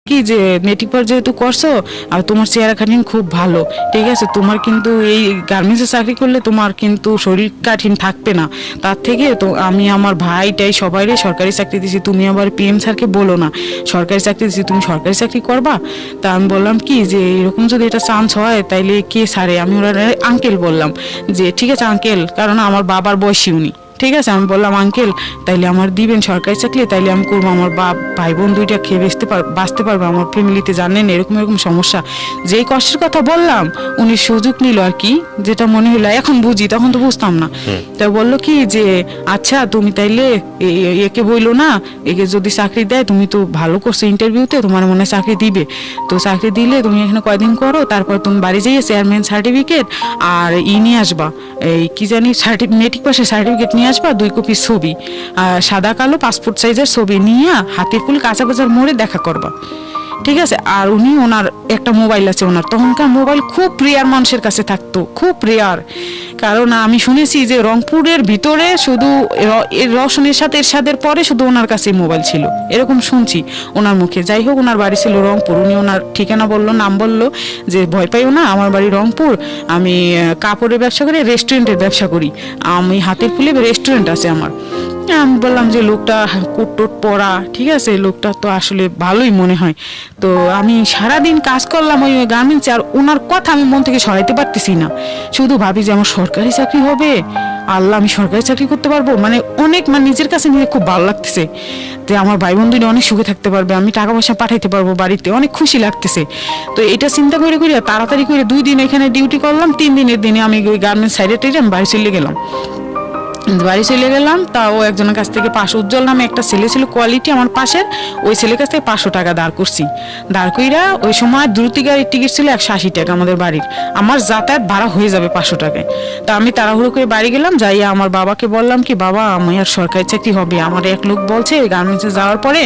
কি যে মেট্রিক পর যেহেতু করছো আর তোমার চেহারা কাঠিন খুব ভালো, ঠিক আছে, তোমার কিন্তু এই গার্মেন্টসে চাকরি করলে তোমার কিন্তু শরীর কাঠিন থাকবে না। তার থেকে তো আমি আমার ভাইটাই সবাইরে সরকারি চাকরি দিছি, তুমি আবার পিএম স্যারকে বলো না সরকারি চাকরি দিছি, তুমি সরকারি চাকরি করবা। তা আমি বললাম কি যে এরকম যদি এটা চান্স হয় তাইলে কে সারে, আমি ওরা আঙ্কেল বললাম যে ঠিক আছে আঙ্কেল, কারণ আমার বাবার বয়সী উনি, ঠিক আছে। আমি বললাম আঙ্কেল তাইলে আমার দিবেন সরকারি চাকরি, তাইলে আমি করবো, আমার ভাই বোন দুইটা খেয়ে বাঁচতে পারবো, আমার ফ্যামিলিতে জানেন এরকম এরকম সমস্যা। যেই কষ্টের কথা বললাম উনি সুযোগ নিল আর কি, যেটা মনে হলো এখন বুঝি, তখন তো বুঝতাম না। তা বললো কি যে আচ্ছা তুমি তাইলে একে বইলো না, একে যদি চাকরি দেয়, তুমি তো ভালো করছো ইন্টারভিউতে, তোমার মনে হয় চাকরি দিবে, তো চাকরি দিলে তুমি এখানে কয়দিন করো, তারপর তুমি বাড়ি যাইয়ে চেয়ারম্যান সার্টিফিকেট আর নিয়ে আসবা, এই কি জানি মেট্রিক পাশের সার্টিফিকেট নিয়ে আসবা, 2 কপি ছবি, সাদা কালো পাসপোর্ট সাইজের ছবি নিয়ে হাতির পুল কাঁচা বাজার মোড়ে দেখা করবা, ঠিক আছে। আর উনি ওনার একটা মোবাইল আছে, ওনার তখনকার মোবাইল খুব রেয়ার মানুষের কাছে থাকতো, খুব রেয়ার, কারণ আমি শুনেছি যে রংপুরের ভিতরে শুধু রওশনের সাথে এরশাদের পরে শুধু ওনার কাছে মোবাইল ছিল, এরকম শুনছি ওনার মুখে। যাই হোক ওনার বাড়ি ছিল রংপুর, উনি ওনার ঠিকানা বললো, নাম বললো যে ভয় পাইও না, আমার বাড়ি রংপুর, আমি কাপড়ের ব্যবসা করি, রেস্টুরেন্টের ব্যবসা করি, আমি হাতের ফুলে রেস্টুরেন্ট আছে আমার। আমি বললাম যে লোকটা কোট টোট পরা, ঠিক আছে, লোকটা তো আসলে ভালোই মনে হয়। তো আমি সারাদিন কাজ করলাম ওই গার্মেন্টসে, আর ওনার কথা আমি মন থেকে সরাইতে পারতেছি না, শুধু ভাবি যে আমার সরকারি চাকরি হবে, আল্লাহ আমি সরকারি চাকরি করতে পারবো, মানে অনেক, মানে নিজের কাছে নিজে খুব ভালো লাগতেছে যে আমার ভাই বোন অনেক সুখে থাকতে পারবে, আমি টাকা পয়সা পাঠাইতে পারবো বাড়িতে, অনেক খুশি লাগতেছে। তো এটা চিন্তা করে তাড়াতাড়ি করে 2 দিন এখানে ডিউটি করলাম, 3 দিনের দিনে আমি ওই গার্মেন্টস সাইডে আমি বাড়ি চলে গেলাম। তাও একজনের কাছ থেকে 500, উজ্জ্বল নামে একটা ছেলে ছিল কোয়ালিটি আমার পাশের, ওই ছেলের কাছ থেকে 500 টাকা দাঁড় করছি, দাঁড় কইরা ওই সময় দ্রুতি গাড়ির টিকিট ছিল 180 টাকা আমাদের বাড়ির, আমার যাতায়াত ভাড়া হয়ে যাবে 500 টাকায়। তা আমি তাড়াহুড়ো করে বাড়ি গেলাম, যাইয়া আমার বাবাকে বললাম কি বাবা আমি আর সরকারি চাকরি হবে, আমার এক লোক বলছে গার্মেন্টসে যাওয়ার পরে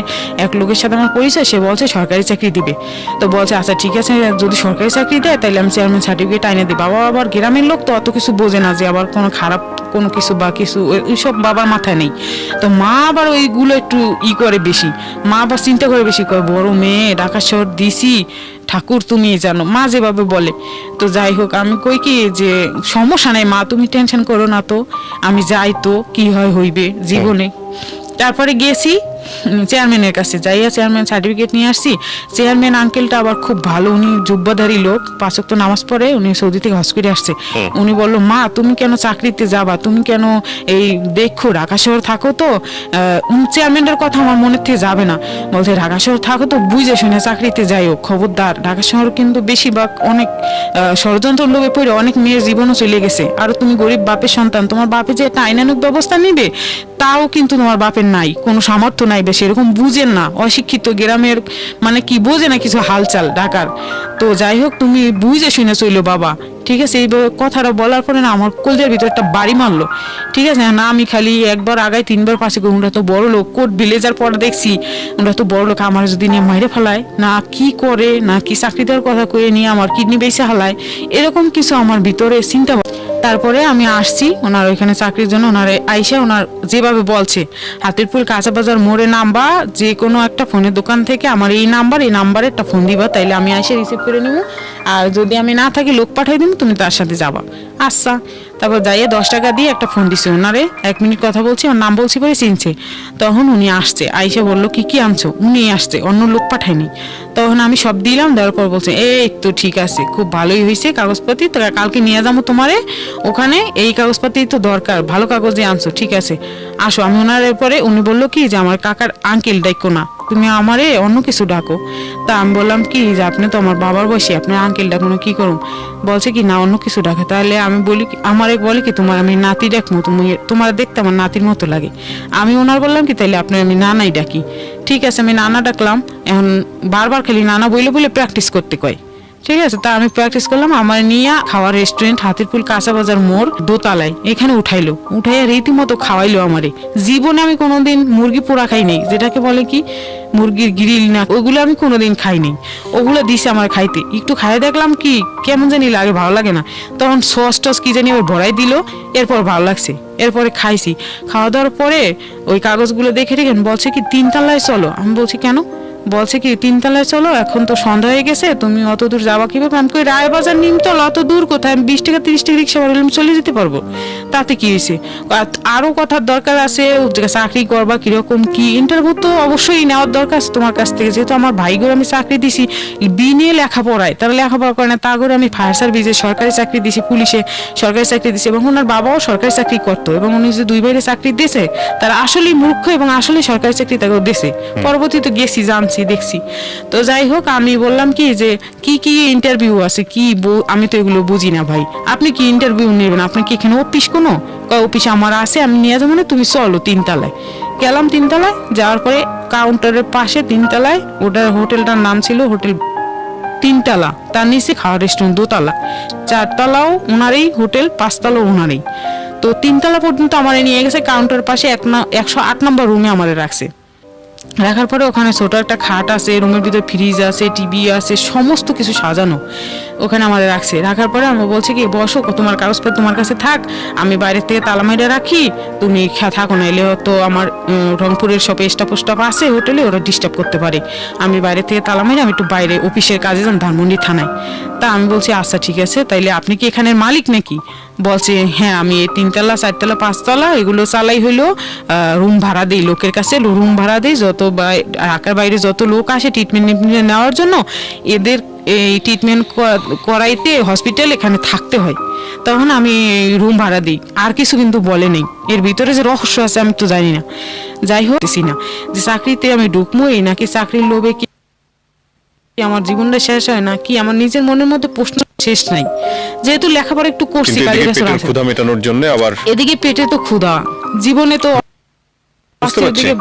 এক লোকের সাথে আমার পরিচয়, সে বলছে সরকারি চাকরি দিবে। তো বলছে আচ্ছা ঠিক আছে, যদি সরকারি চাকরি দেয় তাহলে আমি চেয়ারম্যান সার্টিফিকেট আইনে দিই। বাবা আবার গ্রামের লোক তো অত কিছু বোঝে না যে আবার কোনো খারাপ কোনো কিছু বা কিছু, ওইসব বাবার মাথায় নেই। তো মা আবার ওইগুলো একটু করে বেশি, মা আবার চিন্তা করে বেশি, করে বড় মেয়ে ঢাকা শহর দিছি, ঠাকুর তুমি জানো, মা যেভাবে বলে। তো যাই হোক আমি কই কি যে সমস্যা নাই মা, তুমি টেনশন করো না, তো আমি যাই, তো কি হয় হইবে জীবনে। তারপরে গেছি চেয়ারম্যানের কাছে, যাইয়া চেয়ারম্যান সার্টিফিকেট নিয়ে আসছি। চেয়ারম্যান আঙ্কেলটা আবার খুব ভালো, উনি জুব্বাধারী লোক, 5 ওয়াক্ত নামাজ পড়ে, উনি সৌদি থেকে হজ করে আসছে। উনি বললো মা তুমি কেন চাকরিতে যাবা, তুমি কেন এই দেখো ঢাকা শহর থাকো, তো চেয়ারম্যানের কথা আমার মনের থেকে যাবে না, বলছে ঢাকা শহর থাকো তো বুঝে শুনে চাকরিতে যাইও, খবরদার, ঢাকা শহর কিন্তু বেশিরভাগ অনেক ষড়যন্ত্র লোভে পড়ে অনেক মেয়ের জীবনও চলে গেছে, আর তুমি গরিব বাপের সন্তান, তোমার বাপে যে একটা আইনানুগ ব্যবস্থা নিবে তাও কিন্তু তোমার বাপের নাই, কোনো সামর্থ্য নাই, বেশি এরকম বুঝেন না, অশিক্ষিত গ্রামের, মানে কি বোঝে না কিছু হালচাল ঢাকার। তো যাই হোক তুমি বুঝে শুনে চইলো বাবা, ঠিক আছে। এই কথাটা বলার পরে না আমার কলজের ভিতরে একটা বাড়ি মারলো, ঠিক আছে না, আমি খালি একবার আগাই 3বার পাশে করি, ওরা তো বড় লোক, কোট ভিলেজার পরে দেখছি ওরা তো বড় লোক, আমার যদি নিয়ে মাইরে ফেলায় না, কি করে না কি চাকরি দেওয়ার কথা কয়ে নিয়ে আমার কিডনি বেঁচে হালায়, এরকম কিছু আমার ভিতরে চিন্তা। তারপরে আমি আসছি ওনার ওইখানে চাকরির জন্য, ওনার আইসা ওনার যেভাবে বলছে হাতির পুল কাঁচা বাজার মোড়ে নামবা, যে কোনো একটা ফোনের দোকান থেকে আমার এই নাম্বারে একটা ফোন দিবা, তাইলে আমি এসে রিসিভ করে নেব, আর যদি আমি না থাকি লোক পাঠাই দিব, তুমি তার সাথে যাবা। আচ্ছা, তারপর যাইয়ে 10 টাকা দিয়ে একটা ফোন দিছে ওনারে, 1 মিনিট কথা বলছি, ওর নাম বলছি পরে চিনছে। তখন উনি আসছে, আইসা বললো কি আনছো, উনি আসছে, অন্য লোক পাঠায়নি। তখন আমি সব দিলাম, দেওয়ার পর বলছে এই তো ঠিক আছে, খুব ভালোই হয়েছে কাগজপাতি, তো কালকে নিয়ে যাবো তোমারে ওখানে, এই কাগজপাতি তো দরকার, ভালো কাগজ দিয়ে আনছো, ঠিক আছে আসো। আমি ওনার পরে উনি বললো কি যে আমার কাকার আঙ্কেল ডাকো না, তুমি আমারে অন্য কিছু ডাকো। তা আমি বললাম কি যে আপনি তো আমার বাবার বয়সী, আপনার আঙ্কেল ডাকো না, কি করুম, বলছে কি না অন্য কিছু ডাকে। তাহলে আমি বলি আমারে বলে কি তোমার আমি নাতি ডাকবো, তুমি তোমার দেখতে আমার নাতির মতো লাগে। আমি ওনার বললাম কি তাইলে আপনার আমি নানাই ডাকি, ঠিক আছে আমি নানা ডাকলাম। এখন বারবার খালি নানা বলে প্র্যাকটিস করতে কয়, ঠিক আছে। তা আমি প্র্যাকটিস করলাম, আমার নিয়ে খাওয়ার রেস্টুরেন্ট হাতিরপুল কাঁচা বাজার মোড় দোতলায়, এখানে উঠাইয়া রীতিমতো খাওয়াইলো আমারে। জীবনে আমি কোনোদিন মুরগি পোড়া খাই নাই, যেটাকে বলে কি মুরগির গ্রিল না, ওগুলো আমি কোনোদিন খাই নাই, ওগুলো দিছে আমার খাইতে। একটু খাই দেখলাম কি কেমন জানি লাগে, ভালো লাগে না, তখন সস টস কি জানি আবার ভরাই দিল, এরপর ভালো লাগছে, এরপরে খাইছি। খাওয়া দাওয়ার পরে ওই কাগজগুলো দেখে বলছে কি 3 তলায় চলো। আমি বলছি কেন, বলছে কি 3 তলায় চলো, এখন তো সন্ধ্যা হয়ে গেছে, তুমি অত দূর যাওয়া কিভাবে? আমি কই রায়বাজার নিমতলা অত দূর কোথায়, আমি 20 টাকা 30 টাকা রিক্সা ভাড়া আমি চলে যেতে পারবো, তাতে কি হয়েছে? আরো কথার দরকার আছে, চাকরি করবা কিরকম কি, ইন্টারভিউ তো অবশ্যই নেওয়ার দরকার আছে তোমার কাছ থেকে, যেহেতু আমার ভাইগোর আমি চাকরি দিছি বিনে লেখাপড়ায়, তারা লেখাপড়া করে না, তা করে আমি ফায়ার সার্ভিসে সরকারি চাকরি দিছি, পুলিশে সরকারি চাকরি দিছি, এবং ওনার বাবাও সরকারি চাকরি করতো, এবং উনি যে 2 বাইরে চাকরি দিয়েছে তারা আসলেই মূর্খ এবং আসলে সরকারি চাকরি তাকে দিয়েছে। পরবর্তীতে গেছি জানছি দেখছি। তো যাই হোক, আমি বললাম কি যে কি কি ইন্টারভিউ আছে, কি আমি তো এগুলো বুঝি না ভাই, আপনি কি ইন্টারভিউ নেবেন, আপনি কি এখানে অফিস কোনো? অফিস আমার আছে, আমি নিয়ে যাবো, মানে তুমি চলো 3 তলায়। গেলাম 3 তলায়, যাওয়ার পরে কাউন্টারের পাশে 3 তলায়, ওটার হোটেলটার নাম ছিল হোটেল 3 তলা, তার নিচে খাওয়ার রেস্টুরেন্ট 2 তলা, 4 তলাও ওনারই হোটেল, 5 তলাও ওনারই। তো 3 তলা পর্যন্ত আমার নিয়ে গেছে, কাউন্টারের পাশে 108 নম্বর রুমে আমারে রাখছে। রাখার পরে ওখানে ছোট একটা খাট আছে, রুমের ভিতরে ফ্রিজ আছে, টিভি আছে, সমস্ত কিছু সাজানো, ওখানে আমাদের রাখছে। রাখার পরে আমি বলছি কি বসো, তোমার কাগজপত্র তোমার কাছে থাক, আমি বাইরের থেকে তালা মেরে রাখি, তুমি থাকো, না এলে তো আমার রংপুরের সব স্টাফ আছে হোটেলে, ওরা ডিস্টার্ব করতে পারে, আমি বাইরে থেকে তালা মেরে আমি একটু বাইরে অফিসের কাজে যান ধানমন্ডি থানায়। তা আমি বলছি আচ্ছা ঠিক আছে, তাইলে আপনি কি এখানের মালিক নাকি? বলছে হ্যাঁ, আমি এই 3 তলা 4 তলা 5 তলা এগুলো চালাই হইলো রুম ভাড়া দিই, লোকের কাছে রুম ভাড়া দিই, যত ঢাকার বাইরে যত লোক আসে ট্রিটমেন্ট নেওয়ার জন্য, এদের এই ট্রিটমেন্ট করাইতে হসপিটাল এখানে থাকতে হয়, তখন আমি রুম ভাড়া দিই, আর কিছু কিন্তু বলে নেই, এর ভিতরে যে রহস্য আছে আমি তো জানি না। যাই হোক না যে চাকরিতে আমি ঢুকবোই নাকি চাকরির লোভে কি আমার জীবনটা শেষ হয়, না কি আমার নিজের মনের মধ্যে প্রশ্ন শেষ নাই, যেহেতু লেখাপড়া একটু করছি, ক্ষুধা মেটানোর জন্য আবার এদিকে পেটে তো ক্ষুধা, জীবনে তো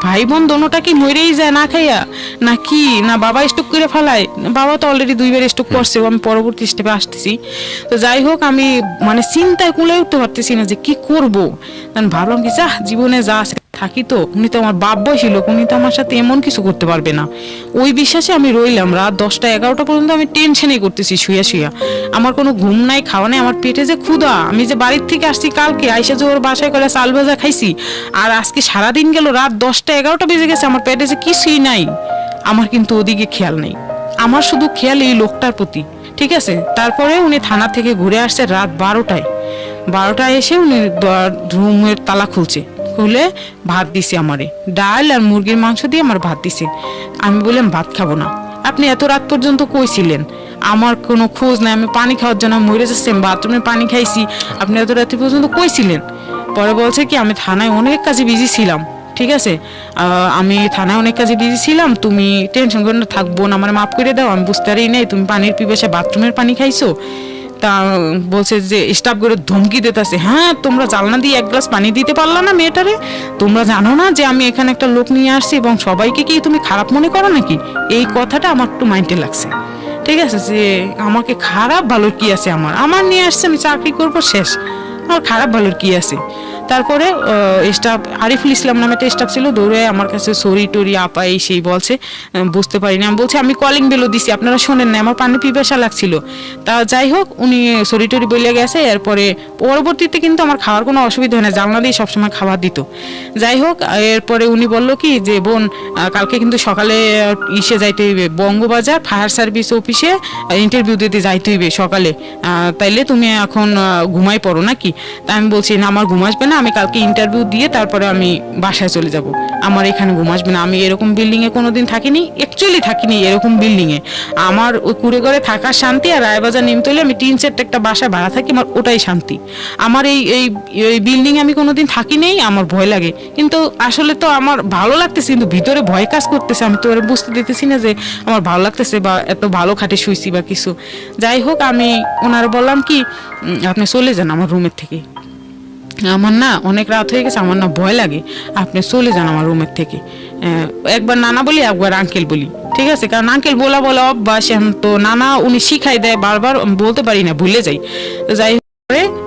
ভাই বোন দোনোটা কি মরেই যায় না খাইয়া, না কি না বাবা স্টক করে ফেলায়, বাবা তো অলরেডি 2 বার স্টক করছে, আমি পরবর্তী স্টেপে আসতেছি। তো যাই হোক, আমি মানে চিন্তায় কুলে উঠতে পারতেছি না যে কি করব, কারণ ভাবলাম কি যা জীবনে যা থাকি, তো উনি তো আমার বাপ বয়সী লোক, উনি তো আমার সাথে এমন কিছু করতে পারবে না, ওই বিশ্বাসে আমি রইলাম। রাত 10টা 11টা পর্যন্ত আমি টেনশনই করতেছি শুয়া শুয়া, আমার কোনো ঘুম নাই, খাওয়া নাই, আমার পেটে যে ক্ষুধা, আমি যে বাড়ির থেকে আসছি কালকে আইসা যে ওর বাসায় করে চাল ভাজা খাইছি, আর আজকে সারাদিন গেল, রাত 10টা 11টা বেজে গেছে, আমার পেটে যে কিছুই নাই, আমার কিন্তু ওদিকে খেয়াল নেই, আমার শুধু খেয়াল এই লোকটার প্রতি, ঠিক আছে। তারপরে উনি থানা থেকে ঘুরে আসছে রাত 12টায় এসে উনি রুমের তালা খুলছে, খুলে ভাত দিছে আমারে, ডাল আর মুরগির মাংস দিয়ে আমার ভাত দিছে। আমি বললাম ভাত খাবো না, আপনি এত রাত পর্যন্ত কই ছিলেন, আমার কোনো খোঁজ নাই, আমি পানি খাওয়ার জন্য মরে যাচ্ছি, বাথরুমে পানি খাইছি, আপনি এত রাত্রি পর্যন্ত কই ছিলেন? পরে বলছে কি আমি থানায় অনেক কাজে বিজি ছিলাম, ঠিক আছে, আমি থানায় অনেক কাজে বিজি ছিলাম, তুমি টেনশন করে না, থাকবো না, আমার মাফ করে দাও, আমি বুঝতে পারি নাই তুমি পানির পিপাসে বাথরুমের পানি খাইছো। তা বলছে যে স্টাফ করে ধমকি দিতেছে, হ্যাঁ তোমরা জালনা দিয়ে 1 গ্লাস পানি দিতে পারলা না মেয়েটারে, তোমরা জানো না যে আমি এখানে একটা লোক নিয়ে আসছি এবং সবাইকে কি তুমি খারাপ মনে করো নাকি? এই কথাটা আমার একটু মাইন্ডে লাগছে, ঠিক আছে, যে আমাকে খারাপ ভালোর কি আছে, আমার নিয়ে আসছে, আমি চাকরি করবো শেষ, আমার খারাপ ভালোর কি আছে। তারপরে স্টাফ আরিফুল ইসলাম নামে একটা স্টাফ ছিল, দৌড়ে আমার কাছে সরি টরি আপা এই সেই বলছে, বুঝতে পারিনি, আমি বলছি আমি কলিং বেলও দিছি, আপনারা শোনেন না, আমার পানি পিপাসা লাগছিল। তা যাই হোক, উনি সরি টরি বলে গেছে, এরপরে পরবর্তীতে কিন্তু আমার খাওয়ার কোনো অসুবিধা হয় না, জানলা দিয়ে সবসময় খাবার দিত। যাই হোক, এরপরে উনি বললো কি যে বোন কালকে কিন্তু সকালে ইসে যাইতে হইবে, বঙ্গবাজার ফায়ার সার্ভিস অফিসে ইন্টারভিউ দিতে যাইতে হইবে সকালে, তাইলে তুমি এখন ঘুমাই পড়ো নাকি? তা আমি বলছি না, আমার ঘুম আসবে না, আমি কালকে ইন্টারভিউ দিয়ে তারপরে আমি বাসায় চলে যাব, আমার এখানে ঘুম আসবে না, আমি এরকম বিল্ডিংয়ে কোনোদিন থাকিনি, অ্যাকচুয়ালি থাকিনি এরকম বিল্ডিংয়ে, আমার ওই কুড়ে ঘরে থাকার শান্তি, আর রায়বাজার নিমতলে আমি 3 সেট একটা বাসায় ভাড়া থাকি, আমার ওটাই শান্তি, আমার এই বিল্ডিং আমি কোনোদিন থাকি নেই, আমার ভয় লাগে, কিন্তু আসলে তো আমার ভালো লাগতেছে, কিন্তু ভিতরে ভয় কাজ করতেছে, আমি তো ওরা বুঝতে দিতেছি না যে আমার ভালো লাগতেছে বা এত ভালো খাটে শুইছি বা কিছু। যাই হোক, আমি ওনার বললাম কি আপনি চলে যান আমার রুমের থেকে, আমার না অনেক রাত হয়ে গেছে, আমার না ভয় লাগে, আপনি চলে যান আমার রুমের থেকে। একবার নানা বলি, একবার আঙ্কেল বলি, ঠিক আছে, কারণ আঙ্কেল বলা অভ্যাস, তো নানা উনি শিখাই দেয়, বারবার বলতে পারি না, ভুলে যাই। তো যাই হোক,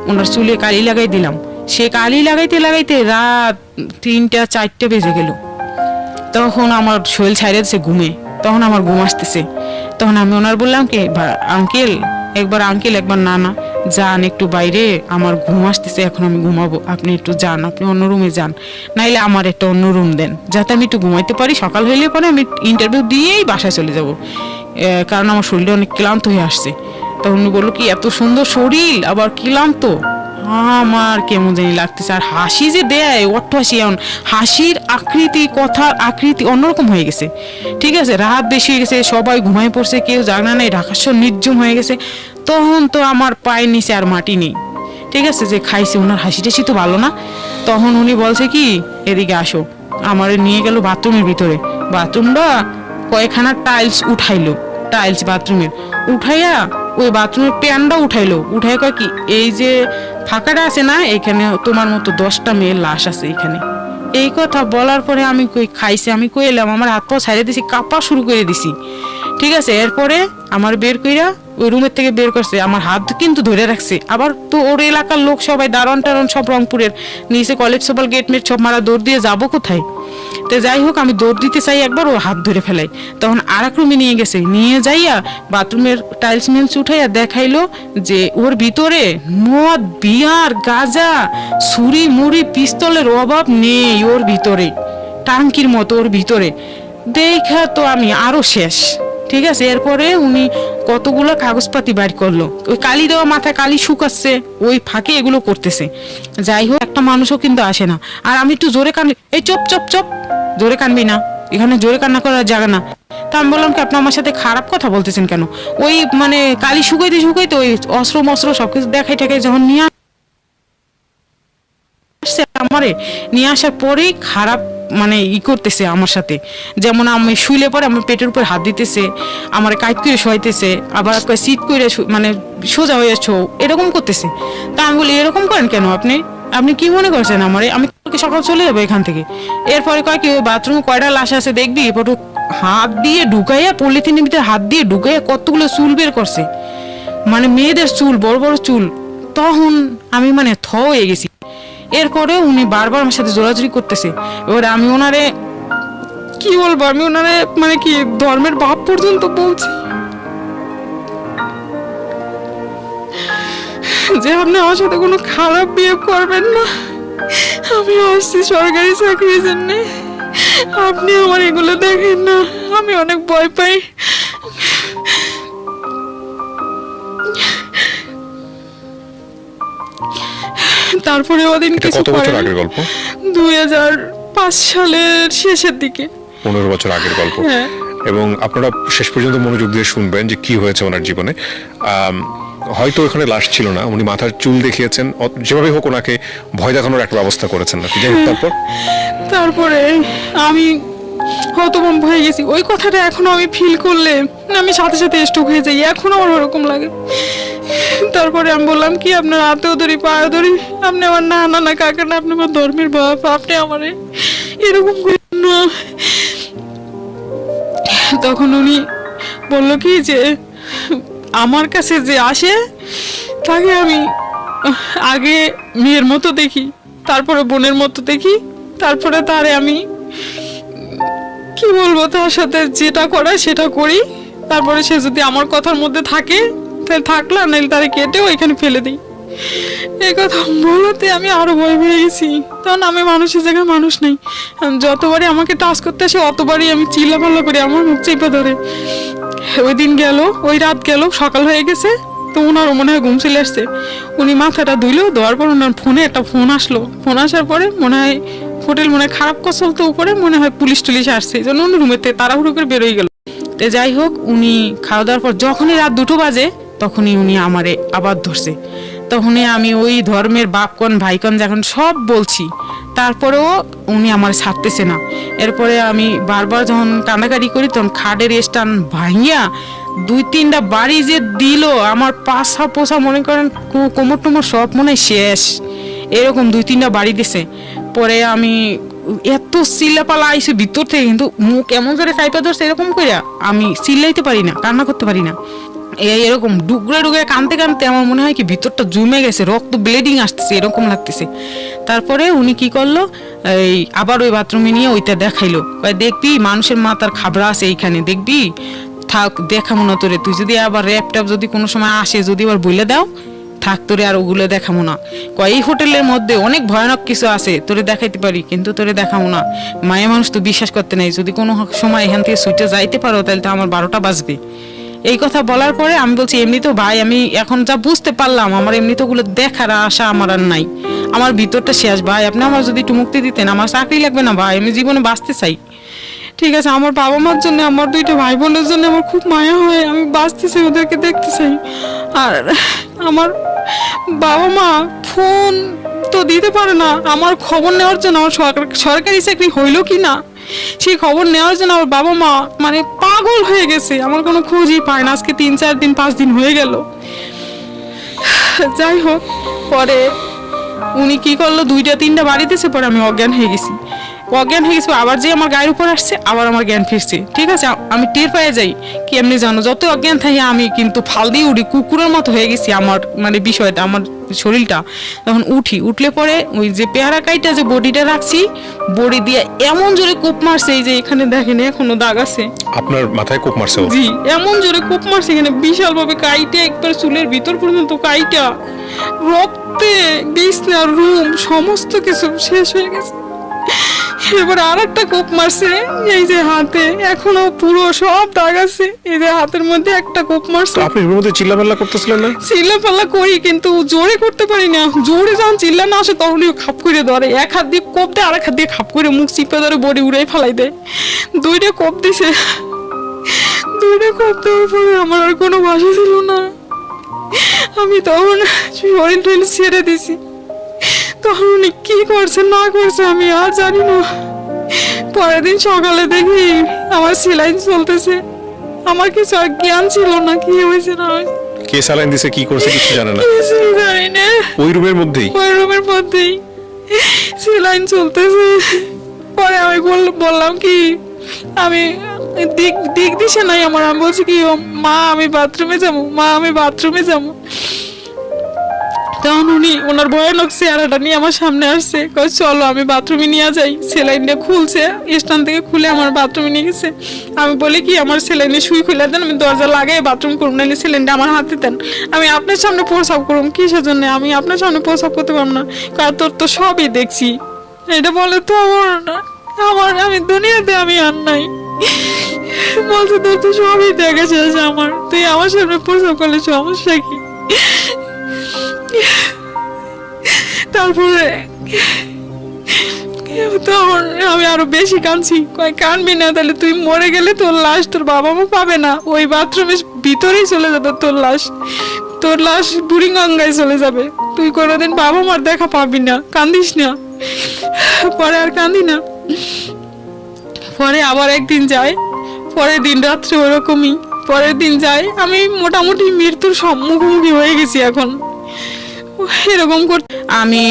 ওনার চুলে কালি লাগাই দিলাম, সে কালি লাগাইতে লাগাইতে রাত 3টা 4টে বেজে গেল, তখন আমার শরীর ছাইড়ে দিচ্ছে ঘুমে, তখন আমার ঘুম আসতেছে, তখন আমি ওনার বললাম কি আঙ্কেল, একবার আঙ্কেল একবার নানা, যান একটু বাইরে, আমার ঘুম আসতেছে, এখন আমি ঘুমাবো, আপনি একটু যান, আপনি অন্য রুমে যান, নাইলে আমার একটা অন্য রুম দেন যাতে আমি একটু ঘুমাইতে পারি, সকাল হইলে পরে আমি ইন্টারভিউ দিয়েই বাসায় চলে যাব, কারণ আমার শরীরটা অনেক ক্লান্ত হয়ে আসছে। তখন উনি বললো কি এত সুন্দর শরীর আবার ক্লান্ত, আমার কেমন জানি লাগতেছে। আর হাসি যে দেয় অট্ট হাসি, এমন হাসির আকৃতি, কথার আকৃতি অন্যরকম হয়ে গেছে। ঠিক আছে, রাত বেশি হয়ে গেছে, সবাই ঘুমায় পড়ছে, কেউ জাগনা নেই, ঢাকা শহর নির্জম হয়ে গেছে। তখন তো আমার পায়ের নিচে আর মাটি নেই। ঠিক আছে, যে খাইছে ওনার হাসি টাসি তো ভালো না। তখন উনি বলছে কি এদিকে আসো, আমার নিয়ে গেল বাথরুমের ভিতরে। বাথরুমটা কয়েকখানা টাইলস উঠাইলো, টাইলস বাথরুমের উঠাইয়া ওই বাথরুমের প্যানটা উঠাইলো, উঠাই কয় কি এই যে ফাঁকাটা আছে না, এখানে তোমার মতো 10টা মেয়ের লাশ আছে এখানে। এই কথা বলার পরে আমি কই খাইছে, আমি কই এলাম, আমার হাত পা ছাড়িয়ে দিছি, কাঁপা শুরু করে দিছি। ঠিক আছে, এরপরে আমার বের কইরা ওই রুমের থেকে বের করছে, আমার হাত কিন্তু ধরে রাখছে। আবার তো ওর এলাকার লোক সবাই দারণ টারণ সব রংপুরের, নিচে কলেজ সবাল গেট মেট সব মারা, দৌড় দিয়ে যাবো কোথায়। তো যাই হোক আমি দৌড় দিতে চাই একবার, ও হাত ধরে ফেলাই। তখন আর এক রুমে নিয়ে গেছে, নিয়ে যাইয়া বাথরুমের টাইলস মেলস উঠাইয়া দেখাইলো যে ওর ভিতরে মদ, বিয়ার, গাঁজা, ছুরি মুড়ি পিস্তলের অভাব নেই ওর ভিতরে, টাঙ্কির মতো ওর ভিতরে। দেখা তো আমি আরো শেষ। ঠিক আছে, এরপরে উনি কতগুলো কাগজপাতি বাইর করলো, ওই কালি দেওয়া মাথায় কালি শুকাচ্ছে, ওই ফাঁকে এগুলো করতেছে। যাই হোক একটা মানুষও কিন্তু আসে না। আর আমি একটু জোরে কানলে, এই চপ চপ চপ, জোরে কানবি না, এখানে জোরে কান্না করার জায়গা না। তা আমি বললাম কি আপনি আমার সাথে খারাপ কথা বলতেছেন কেন? ওই মানে কালি শুকাইতে শুকাইতে ওই অস্ত্র মস্ত্র সবকিছু দেখাই ঠেকাই যখন নিয়ে আসছে আমারে, নিয়ে আসার পরেই খারাপ মানে করতেছে আমার সাথে। যেমন আমি শুইলে পরে আমার পেটের উপর হাত দিতেছে, আমার কাইট করে শোয়াইতেছে, আবার সিট করে মানে সোজা হয়ে এরকম করতেছে। তা আমি বলি এরকম করেন কেন আপনি, আপনি কি মনে করছেন আমারে, আমি কালকে সকাল চলে যাবো এখান থেকে। এরপরে কয় কি ওই বাথরুমে কয়টা লাশ আছে দেখবি, এরপর হাত দিয়ে ঢুকাইয়া পলিথিনের ভিতরে হাত দিয়ে ঢুকাইয়া কতগুলো চুল বের করছে, মানে মেয়েদের চুল, বড় বড় চুল। তখন আমি মানে হয়ে গেছি। এরপরে উনি বারবার আমার সাথে জোরাজুরি করতেছে। এবার আমি ওনারে কি বলবো, আমি ওনারে মানে কি ধর্মের বাপ পর্যন্ত বলছি যে আপনি আমার সাথে কোনো খারাপ বিহেভ করবেন না, আমি আসছি সরকারি চাকরির জন্য, আপনি আমার এগুলো দেখেন না, আমি অনেক ভয় পাই। তারপরে ওদিন কিছু কত বছর আগের গল্প? 2005 সালের শেষের দিকে, 15 বছর আগের গল্প। হ্যাঁ। এবং আপনারা শেষ পর্যন্ত মনোযোগ দিয়ে শুনবেন যে কি হয়েছে ওনার জীবনে। হয়তো ওখানে লাশ ছিল না, উনি মাথার চুল দেখিয়েছেন, যেভাবে হোক ওনাকে ভয় দেখানোর একটা ব্যবস্থা করেছেন নাকি। যাই হোক তারপরে আমি হতভম্ব হয়ে গেছি। ওই কথাটা এখনো আমি ফিল করলে আমি সাথে সাথে স্ট্রোক হয়ে যাই, এখনো আমার ওরকম লাগে। তারপরে আমি বললাম কি আপনার হাতেও ধরি পায়ে ধরি, আপনি আমার না কাকা না, আপনি আমার ধর্মের বাপ, আপনি আমারে এরকম করেন না। তখন উনি বললো কি যে আমার কাছে যে আসে তাকে আমি আগে মেয়ের মতো দেখি, তারপরে বোনের মতো দেখি, তারপরে তারে আমি কি বলবো তার সাথে যেটা করায় সেটা করি, তারপরে সে যদি আমার কথার মধ্যে থাকে তাহলে থাকলো, নাহলে তারে কেটেও এখানে ফেলে দিই। এই কথা বলতে আমি আরো ভয় পেয়ে গেছি, তখন আমি মানুষের জায়গায় মানুষ নেই। যতবারই আমাকে টাচ করতে আসে অতবারই আমি চিল্লাপাল্লা করি, আমার মুখ চেপে ধরে। ওই দিন গেল, ওই রাত গেল, সকাল হয়ে গেছে, তো ওনারও মনে হয় ঘুম চলে আসছে। উনি মাথাটা ধুইলো, ধোয়ার পর ওনার ফোনে একটা ফোন আসলো, ফোন আসার পরে মনে হয় হোটেল মনে হয় খারাপ কথা চলতো, উপরে মনে হয় পুলিশ টুলিশ আসছে, এই জন্য উনি রুমের থেকে তাড়াহুড়ো করে বেরোয় গেল। তো যাই হোক উনি খাওয়া দাওয়ার পর যখনই রাত 2টো বাজে তখনই উনি আমারে আবার ধরছে। তখনই আমি ওই ধর্মের বাপকন ভাইকন যখন সব বলছি, তারপরেও উনি আমার ছাড়তেছে না। এরপরে আমি বারবার যখন কান্নাকাটি করি তখন খাটের স্টান ভাঙিয়া 2-3টা বাড়ি যে দিল, আমার পাশা পোষা মনে করেন কোমর টোমর সব মনে হয় শেষ, এরকম 2-3টা বাড়ি দিছে। পরে আমি এত চিল্লাপালা আইসি ভিতর থেকে, কিন্তু মুখ এমন করে চাইপা ধরছে এরকম করে, আমি চিল্লাইতে পারি না, কান্না করতে পারি না, এরকম ডুগরে ডুগরে কানতে কানতে আমার মনে হয় কি ভিতরটা জমে গেছে, রক্ত ব্লিডিং আসতেছে, এরকম লাগতেছে। তারপরে উনি কি করলো, এই আবার ওই বাথরুমে নিয়ে ওইটা দেখাইলো, দেখবি মানুষের মাথার খাবরা আছে এইখানে, দেখবি থাক দেখাবো না তোরে, তুই যদি আবার র্যাপ ট্যাপ যদি কোনো সময় আসে যদি আবার বলে দাও থাক তোরে আর ওগুলো দেখাবো না। কয় এই হোটেলের মধ্যে অনেক ভয়ানক কিছু আছে, তোরে দেখাইতে পারি কিন্তু তোরে দেখাবো না। মায়া মানুষ তো বিশ্বাস করতে নাই, যদি কোনো সময় এখান থেকে সুইটে যাইতে পারো তাহলে তো আমার 12টা বাজবে। এই কথা বলার পরে আমি বলছি এমনি তো ভাই আমি এখন যা বুঝতে পারলাম আমার এমনি তো ওগুলো দেখার আশা আমার আর নাই, আমার ভিতরটা শেষ ভাই, আপনি আমার যদি একটু মুক্তি দিতেন, আমার চাকরি লাগবে না ভাই, আমি জীবনে বাঁচতে চাই। ঠিক আছে, আমার বাবা মার জন্য, আমার 2টা ভাই বোনের জন্য আমার খুব মায়া হয়, আমি বাঁচতে চাই, ওদেরকে দেখতে চাই। আর আমার বাবা মা ফোন তো দিতে পারে না, আমার খবর নেওয়ার জন্য, আমার সরকারি চাকরি হইলো কি না সেই খবর নেওয়ার জন্য আমার বাবা মা মানে পাগল হয়ে গেছে, আমার কোনো খোঁজই পায় না। আজকে 3-4 দিন 5 দিন হয়ে গেল। যাই হোক, পরে উনি কি করলো, 2টা-3টা বাড়ি দিয়েছে, পরে আমি অজ্ঞান হয়ে গেছি। আবার যে আমার গায়ের উপর আসছে, আবার আমার জ্ঞান ফিরছে। ঠিক আছে, আমি টের পেয়ে যাই কি এমনি জানো, যত অজ্ঞান থাকি আমি কিন্তু ফাল দিয়ে উঠি, কুকুরের মতো হয়ে গেছি। আমার মানে বিষয়টা, আমার শরীরটা তখন উঠলে পরে ওই যে পেয়ারা কাইটা যে বডিটা রাখছি, বডি দিয়ে এমন জোরে কোপ মারছে, এই যে এখানে দেখেন এখনো দাগ আছে। আপনার মাথায় কোপ মারছে? জি, এমন জোরে কোপ মারছে, এখানে বিশাল ভাবে কাইটা, একবার চুলের ভিতর পর্যন্ত কাইটা, রক্তে বিছনা রুম সমস্ত কিছু শেষ হয়ে গেছে। এবার আর একটা কোপ মারছে এই যে হাতে, এখনো পুরো সব দাগ আছে, এই যে হাতের মধ্যে একটা কোপ মারছে। আপনি এর মধ্যে চিল্লাপাল্লা করতেছিলেন না? চিল্লাপাল্লা করি কিন্তু জোরে করতে পারি না, জোরে যখন চিল্লা না আসে তখনই খাপ করে ধরে, এক হাত দিয়ে কোপ দেয়, আর এক হাত দিয়ে খাপ করে মুখ চিপে ধরে বডি উড়াই ফেলাই দেয়। 2টা কোপ দিছে, 2টা কোপ দেওয়ার পরে আমার আর কোনো ভাষা ছিল না, আমি তখন শরীর টরীর ছেড়ে দিছি। তখন উনি কি করছে না করছে আমি আর জানি না। পরের দিন সকালে দেখি আমার সেলাইন চলতেছে, আমার কিছু আর জ্ঞান ছিল না কি হয়েছে না হয়েছে। কে স্যালাইন দিছে, কি করছে কিছু জানে না? কিছুই জানি না। ওই রুমের মধ্যেই সেলাইন চলতেছে। পরে আমি বললাম কি আমি দিক দিশে নাই আমার, আমি বলছি কি মা আমি বাথরুমে যাবো। তখন উনি ওনার ভয়ানক চেহারাটা নিয়ে আমার সামনে আসছে, কয় চলো আমি বাথরুমে নিয়ে যাই। সেলাইনটা খুলছে, স্ট্যান্ড থেকে খুলে আমার বাথরুমে নিয়ে গেছে। আমি বলি কি আমার সেলাইনে সুই খুলে দেন, আমি দরজা লাগাই বাথরুম করুন, নাহলে সেলাইনটা আমার হাতে দেন, আমি আপনার সামনে প্রসাব করুন। কিসের জন্য আমি আপনার সামনে প্রসাব করতে পারবো না? কারণ তোর তো সবই দেখছি। এটা বলে তো আমি দুনিয়াতে আমি আর নাই, বলছে তোর তো সবই দেখা শেষ, তুই আমার সামনে প্রসাব করলে সমস্যা কি? তারপরে তখন আমি আরো বেশি কাঁদছি, কয় কানবি না, তাহলে তুই মরে গেলে তোর লাশ তোর বাবা মা পাবে না, ওই বাথরুমের ভিতরেই চলে যাবে তোর লাশ বুড়িগঙ্গায় চলে যাবে, তুই কোনোদিন বাবা মার দেখা পাবি না, কান্দিস না। পরে আর কান্দি না। পরে আবার একদিন যায়, পরের দিন রাত্রে ওরকমই, পরের দিন যায়, আমি মোটামুটি মৃত্যুর মুখোমুখি হয়ে গেছি এখন এরকম করতে। আমি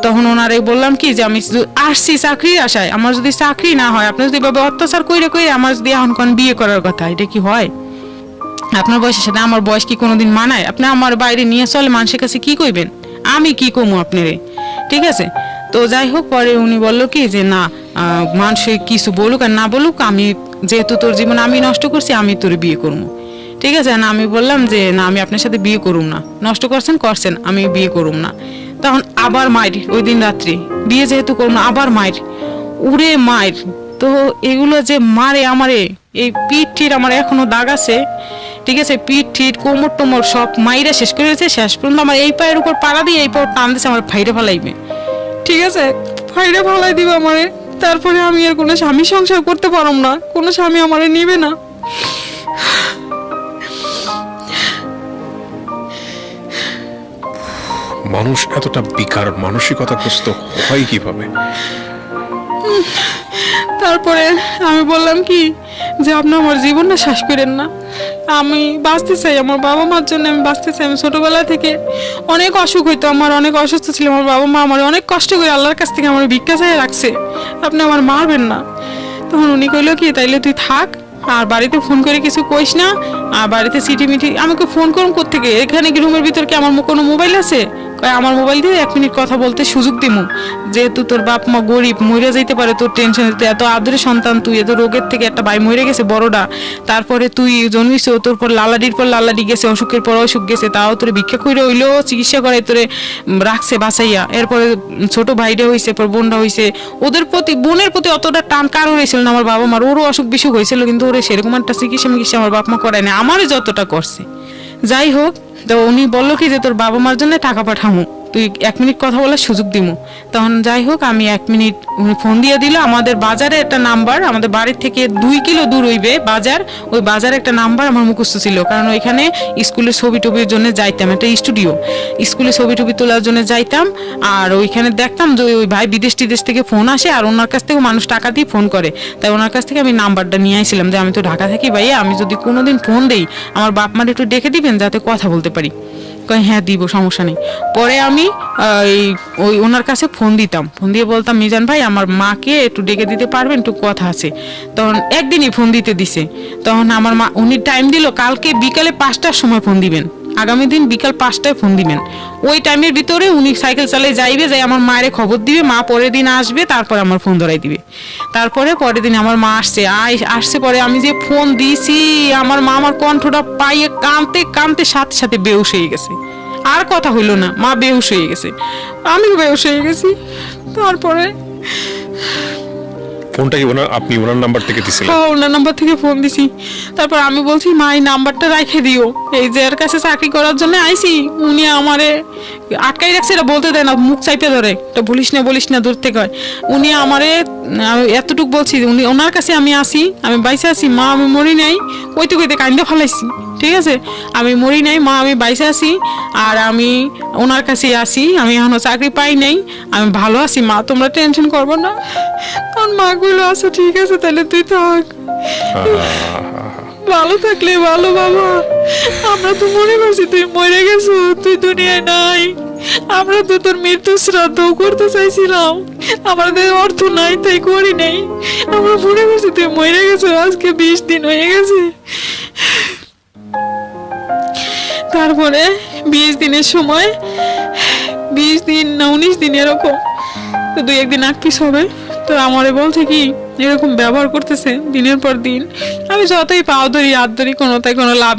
তখন ওনারে বললাম কি যে আমি আসছি চাকরির আশায়, আমার যদি চাকরি না হয়, আপনি যদি এভাবে অত্যাচার করে আমার যদি এখন কোন বিয়ে করার কথা, এটা কি হয়? আপনার বয়সের সাথে আমার বয়স কি কোনোদিন মানায়? আপনি আমার বাইরে নিয়ে চলে মানুষের কাছে কি কইবেন, আমি কি কমু আপনারে? ঠিক আছে, তো যাই হোক, পরে উনি বললো কি যে না মানুষ কিছু বলুক আর না বলুক, আমি যেহেতু তোর জীবন আমি নষ্ট করছি, আমি তোর বিয়ে করবো। ঠিক আছে না, আমি বললাম যে না আমি আপনার সাথে বিয়ে করুম না, নষ্ট করছেন আমি বিয়ে করুম না। তখন আবার মায়ের ওই দিন রাত্রি, বিয়ে যেহেতু করুম না, আবার মায়ের উড়ে মায়ের। তো এগুলো যে মারে আমারে, এই পিঠ ঠিট আমার এখনো দাগ আছে। ঠিক আছে, পিঠ ঠিট কোমর টোমর সব মাইরা শেষ করে দিয়েছে। শেষ পর্যন্ত আমার এই পায়ের উপর পাড়া দিয়ে এই পাও টান দিয়েছে, আমার ফাইরে ফেলাইবে। ঠিক আছে, ফাইরে ফেলাই দিবে আমারে। তারপরে আমি আর কোনো স্বামী সংসার করতে পারম না, কোনো স্বামী আমারে নিবে না। মানুষ এতটা বিকার মানসিকতাগ্রস্ত হয় কিভাবে? তারপরে আমি বললাম কি যে আপনি আমার জীবনটা শেষ করেন না, আমি বাঁচতে চাই, আমার বাবা মার জন্য আমি বাঁচতে চাই। আমি ছোটবেলা থেকে অনেক অসুখ হইতো, আমার অনেক অসুস্থ ছিল, আমার বাবা মা আমার অনেক কষ্ট করে আল্লাহর কাছ থেকে আমার ভিক্ষা চাই রাখছে, আপনি আমার মারবেন না। তখন উনি কইলো কি তাইলে তুই থাক, আর বাড়িতে ফোন করে কিছু কইস না, আর বাড়িতে সিটি মিটি আমাকে ফোন করুন কোত্থেকে, এখানে কি রুমের ভিতর কি আমার কোনো মোবাইল আছে? কয় আমার মোবাইল দিয়ে 1 মিনিট কথা বলতে সুযোগ দিমু, যেহেতু তোর বাপ মা গরিব, মরে যাইতে পারে, তোর টেনশন হতে, এত আদরের সন্তান তুই, এত রোগের থেকে একটা ভাই মরে গেছে বড়টা, তারপরে তুই জন্মিস, তোর পর লালাডির পর লালাডি গেছে, অসুখের পর অসুখ গেছে, তাও তোরে ভিক্ষা করে হইলো চিকিৎসা করে তোরে রাখছে বাঁচাইয়া, এরপরে ছোট ভাইটা হয়েছে, পর বোনটা হয়েছে, ওদের প্রতি বোনের প্রতি অতটা টান কারো হয়েছিল না আমার বাবা মার, ওরও অসুখ বিসুখ হয়েছিল, কিন্তু ওরে সেরকম একটা চিকিৎসা মিকিৎসা আমার বাপ মা করায় না, আমারই যতটা করছে। যাই হোক, তো উনি বললো কি যে তোর বাবা মার জন্য টাকা পাঠামো, তুই 1 মিনিট কথা বলার সুযোগ দিমু। তখন যাই হোক আমি 1 মিনিট, উনি ফোন দিয়ে দিল, আমাদের বাজারে একটা নাম্বার, আমাদের বাড়ির থেকে 2 কিলো দূর হইবে বাজার, ওই বাজারে একটা নাম্বার আমার মুখস্থ ছিল, কারণ ওইখানে স্কুলের ছবি টবির জন্য যাইতাম, একটা স্টুডিও, স্কুলে ছবি টবি তোলার জন্য যাইতাম, আর ওইখানে দেখতাম যে ওই ভাই বিদেশ টিদেশ থেকে ফোন আসে, আর ওনার কাছ থেকে মানুষ টাকা দিয়ে ফোন করে, তাই ওনার কাছ থেকে আমি নাম্বারটা নিয়ে আইছিলাম যে আমি তো ঢাকা থাকি ভাইয়া, আমি যদি কোনোদিন ফোন দেই আমার বাপ মার একটু ডেকে দিবেন যাতে কথা বলতে পারি। কয় হ্যাঁ দিব, সমস্যা নেই। পরে আমি ওই ওনার কাছে ফোন দিতাম, ফোন দিয়ে বলতাম মিজান ভাই আমার মাকে একটু ডেকে দিতে পারবেন, একটু কথা আছে। তখন একদিনই ফোন দিতে দিছে, তখন আমার মা, উনি টাইম দিল কালকে বিকালে 5টার সময় ফোন দিবেন, আগামী দিন বিকাল 5টায় ফোন দিবেন, ওই টাইমের ভিতরে উনি সাইকেল চালিয়ে যাইবে, যাই আমার মায়ের খবর দিবে, মা পরের দিন আসবে, তারপরে আমার ফোন ধরাই দিবে। তারপরে পরের দিন আমার মা আসছে পরে আমি যে ফোন দিছি, আমার মা আমার কণ্ঠটা পাইয়ে কাঁদতে কাঁদতে সাথে সাথে বেহুশ হয়ে গেছে, আর কথা হইলো না, মা বেহুশ হয়ে গেছে, আমিও বেহুশ হয়ে গেছি। তারপরে ফোনটা কি আপনি ওনার নাম্বার থেকে দিছিলেন? হ্যাঁ, ওনার নাম্বার থেকে ফোন দিছি। তারপর আমি বলছি মা এই নাম্বারটা রাখে দিও, এই যে এর কাছে চাকরি করার জন্য আইছি, উনি আমারে আটকাই রাখছে, এটা বলতে দেয় না, মুখ চাইপে ধরে, এটা বলিস না দূর থেকে হয়। উনি আমারে এতটুক বলছি, উনি ওনার কাছে আমি আসি, আমি বাইসে আছি, মা আমি মরি নাই, কইতে কইতে কান্দে ফেলাইছি, ঠিক আছে, আমি মরি নাই মা, আমি বাইসে আছি, আর আমি ওনার কাছে আসি, আমি এখনো চাকরি পাই নাই, আমি ভালো আছি মা, তোমরা টেনশন করবো না। তখন মা কইলো আচ্ছা ঠিক আছে তাহলে তুই থাক, ভালো থাকলে ভালো বাবা, আমরা তো মনে করছি তুই মরে গেছো, তুই দুনিয়ায় নাই, আমরা তো তোর মৃত্যু শ্রাদ্ধ করতে চাইছিলাম, আমাদের অর্থ নাই তাই করি নাই, আমরা মনে করছি তুই মরে গেছো, আজকে 20 দিন হয়ে গেছে। তারপরে 20 দিনের সময়, 20 দিন না 19 দিন এরকম, তো 2-1 দিন আগ পিছ হবে, তো আমারে বলছে কি এরকম ব্যবহার করতেছে দিনের পর দিন, আমি যতই পাও ধরি হাত ধরি, কোনো লাভ